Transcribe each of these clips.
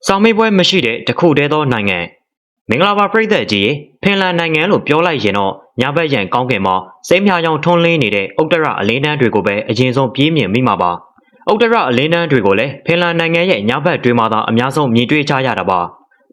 စောင်းမေးပွဲမရှိတဲ့တခုတည်းသောနိုင်ငံမင်္ဂလာပါပြည်သက်ကြီးဖင်လန်နိုင်ငံလို့ပြောလိုက်ရင်တော့ညဘက်ရန်ကောင်းကင်မှာစိမ်းမြရောင်ထွန်းလင်းနေတဲ့ဥတ္တရအလင်းတန်းတွေကိုပဲအရင်ဆုံးပြေးမြင်မိမှာပါဥတ္တရအလင်းတန်းတွေကိုလည်းဖင်လန်နိုင်ငံရဲ့ညဘက်တွေမှာသာအများဆုံးမြင်တွေ့ကြရတာပါ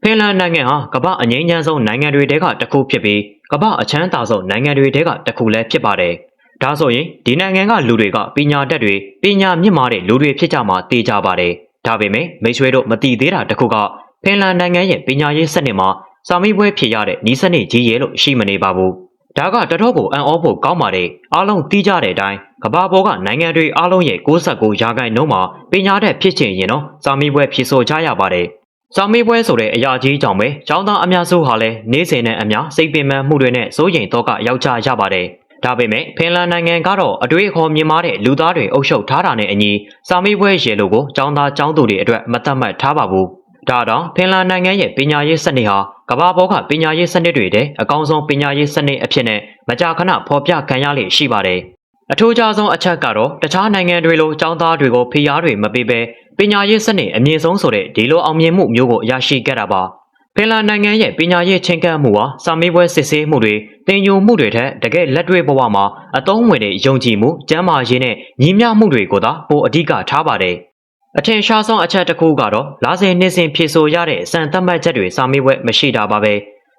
ဖင်လန်နိုင်ငံဟာကမ္ဘာအငြိမ်းချမ်းဆုံးနိုင်ငံတွေထဲကတစ်ခုဖြစ်ပြီးကမ္ဘာအချမ်းသာဆုံးနိုင်ငံတွေထဲကတစ်ခုလည်းဖြစ်ပါတယ်ဒါဆိုရင်ဒီနိုင်ငံကလူတွေကပညာတတ်တွေပညာမြင့်မားတဲ့လူတွေဖြစ်ကြမှာသိကြပါတယ်ဒါပေမဲ့မိတ်ဆွေတို့မသိသေးတာတစ်ခုကဖင်လန်နိုင်ငံရဲ့ပညာရေးစနစ်မှာစာမေးပွဲဖြေရတဲ့ဤစနစ်ကြီးရဲ့လို့ရှိမနေပါဘူး။ဒါကတတော်ကိုအံ့ဩဖို့ကောင်းပါတယ်။အားလုံးသိကြတဲ့အတိုင်းကမ္ဘာပေါ်ကနိုင်ငံတွေအားလုံးရဲ့69%မှာပညာတတ်ဖြစ်ချင်ရင်တော့စာမေးပွဲဖြေဆိုကြရပါတယ်။စာမေးပွဲဆိုတဲ့အရာကြီးကြောင့်ပဲကျောင်းသားအများစုဟာလည်းနေ့စဉ်နဲ့အမျှစိတ်ပင်ပန်းမှုတွေနဲ့စိုးရိမ်တော့ကရောက်ကြရပါတယ်။ဒါပေမဲ့ဖင်လန်နိုင်ငံကတော့အတွေ့အခေါ်မြင်မာတဲ့လူသားတွေအုပ်ချုပ်ထားတာနဲ့အညီစာမေးပွဲရေလို့ကိုကျောင်းသားကျောင်းသူတွေအတွက်မသတ်မှတ်ထားပါဘူး။ဒါတော့ဖင်လန်နိုင်ငံရဲ့ပညာရေးစနစ်ဟာကမ္ဘာပေါ်ကပညာရေးစနစ်တွေတဲ့အကောင်းဆုံးပညာရေးစနစ်အဖြစ်နဲ့မကြာခဏဖော်ပြခံရလေရှိပါတယ်။အထူးခြားဆုံးအချက်ကတော့တခြားနိုင်ငံတွေလိုကျောင်းသားတွေကိုဖိအားတွေမပေးဘဲပညာရေးစနစ်အမြင့်ဆုံးဆိုတဲ့ဒီလိုအောင်မြင်မှုမျိုးကိုရရှိခဲ့တာပါ။ဖင်လန်နိုင်ငံရဲ့ပညာရေးချင်းကပ်မှုဟာစာမေးပွဲစစ်ဆေးမှုတွေတင်ယူမှုတွေထက်တကယ်လက်တွေ့ဘဝမှာအသုံးဝင်တဲ့ယုံကြည်မှုကျန်းမာရေးနဲ့ညီမျှမှုတွေကိုသာပိုအဓိကထားပါတယ်။အထင်ရှားဆုံးအချက်တစ်ခုကတော့လာစဉ်နှစ်စဉ်ဖြေဆိုရတဲ့စံသတ်မှတ်ချက်တွေစာမေးပွဲမရှိတာပါပဲ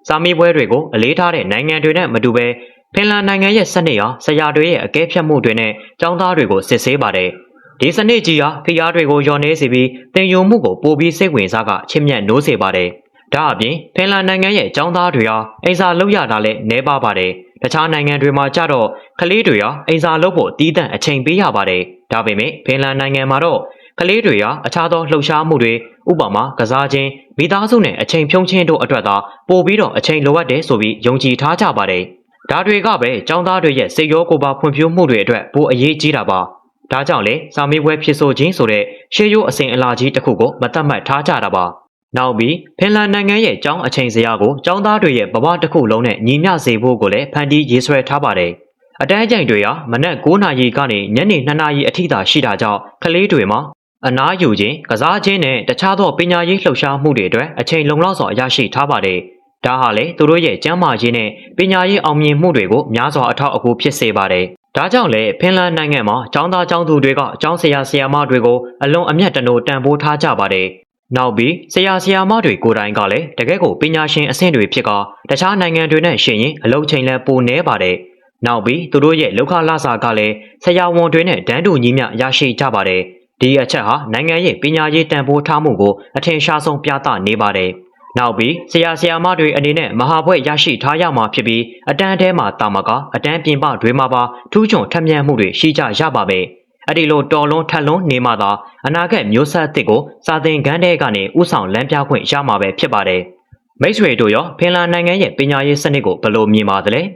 စာမေးပွဲတွေကိုအလေးထားတဲ့နိုင်ငံတွေနဲ့မတူပဲဖင်လန်နိုင်ငံရဲ့စနစ်ဟာဆရာတွေရဲ့အကဲဖြတ်မှုတွေနဲ့ကျောင်းသားတွေကိုစစ်ဆေးပါတယ်ဒီစနစ်ကြီးဟာဖိအားတွေကိုလျော်နှေးစေပြီးသင်ယူမှုကိုပိုပြီးစိတ်ဝင်စားကချစ်မြတ်နိုးစေပါတယ်ဒါအပြင်ဖင်လန်နိုင်ငံရဲ့ကျောင်းသားတွေဟာအိမ်စာလုပ်ရတာလည်းနည်းပါပါတယ်တခြားနိုင်ငံတွေမှာကြတော့ကလေးတွေဟာအိမ်စာလုပ်ဖို့တီးတန့်အချိန်ပေးရပါတယ်ဒါပေမဲ့ဖင်လန်နိုင်ငံမှာတော့ကလေးတွေဟာအခြားသောလှုပ်ရှားမှုတွေဥပမာကစားခြင်းမိသားစုနဲ့အချိန်ဖြုံးခြင်းတို့အတွက်သာပိုပြီးတော့အချိန်လိုအပ်တယ်ဆိုပြီးယုံကြည်ထားကြပါတယ်ဒါတွေကပဲကျောင်းသားတွေရဲ့စိတ်ရောကိုယ်ပါဖွံ့ဖြိုးမှုတွေအတွက်ပိုအရေးကြီးတာပါဒါကြောင့်လေစာမေးပွဲဖြစ်ဆိုခြင်းဆိုတဲ့ရှေးရိုးအစဉ်အလာကြီးတစ်ခုကိုမသတ်မှတ်ထားကြတာပါနောက်ပြီးဖင်လန်နိုင်ငံရဲ့ကျောင်းအချိန်စရာကိုကျောင်းသားတွေရဲ့ဘဝတစ်ခုလုံးနဲ့ညီမျှစေဖို့ကိုလည်းဖန်တီးရေးဆွဲထားပါတယ်အတန်းကျိန်တွေဟာမနက်9နာရီကနေညနေ2နာရီအထိသာရှိတာကြောင့်ကလေးတွေမှာအနားယူခြင်းကစားခြင်းနဲ့တခြားသောပညာရေးလှုပ်ရှားမှုတွေအတွက်အချိန်လုံလောက်စွာရရှိထားပါတယ်။ဒါဟာလေသူတို့ရဲ့ကျန်းမာရေးနဲ့ပညာရေးအောင်မြင်မှုတွေကိုများစွာအထောက်အကူဖြစ်စေပါတယ်။ဒါကြောင့်လေဖင်လန်နိုင်ငံမှာကျောင်းသားကျောင်းသူတွေကကျောင်းဆရာဆရာမတွေကိုအလွန်အမြတ်တနိုးတန်ဖိုးထားကြပါတယ်။နောက်ပြီးဆရာဆရာမတွေကိုယ်တိုင်ကလည်းတကယ့်ကိုပညာရှင်အဆင့်တွေဖြစ်ကတခြားနိုင်ငံတွေနဲ့ရှင်ရင်အလုပ်ချိန်လည်းပိုနေပါတယ်။နောက်ပြီးသူတို့ရဲ့လောက်ခလာစာကလည်းဆရာဝန်တွေနဲ့တန်းတူညီမျှရရှိကြပါတယ်။ဒီအချက်ဟာနိုင်ငံရဲ့ပညာရေးတန်ဖိုးထားမှုကိုအထင်ရှားဆုံးပြသနေပါတယ်။နောက်ပြီးဆရာဆရာမတွေအနေနဲ့မဟာဘွဲ့ရရှိထားရမှာဖြစ်ပြီးအတန်းထဲမှာတာမကအတန်းပြင်ပတွေမှာပါထူးချွန်ထက်မြက်မှုတွေရှိကြရပါပဲ။အဲ့ဒီလိုတော်လုံးထက်လုံးနေမှသာအနာဂတ်မျိုးဆက်အသစ်ကိုစာသင်ခန်းထဲကနေဥဆောင်လမ်းပြခွင့်ရမှာပဲဖြစ်ပါတယ်။မိတ်ဆွေတို့ရောဖင်လန်နိုင်ငံရဲ့ပညာရေးစနစ်ကိုဘယ်လိုမြင်ပါသလဲ။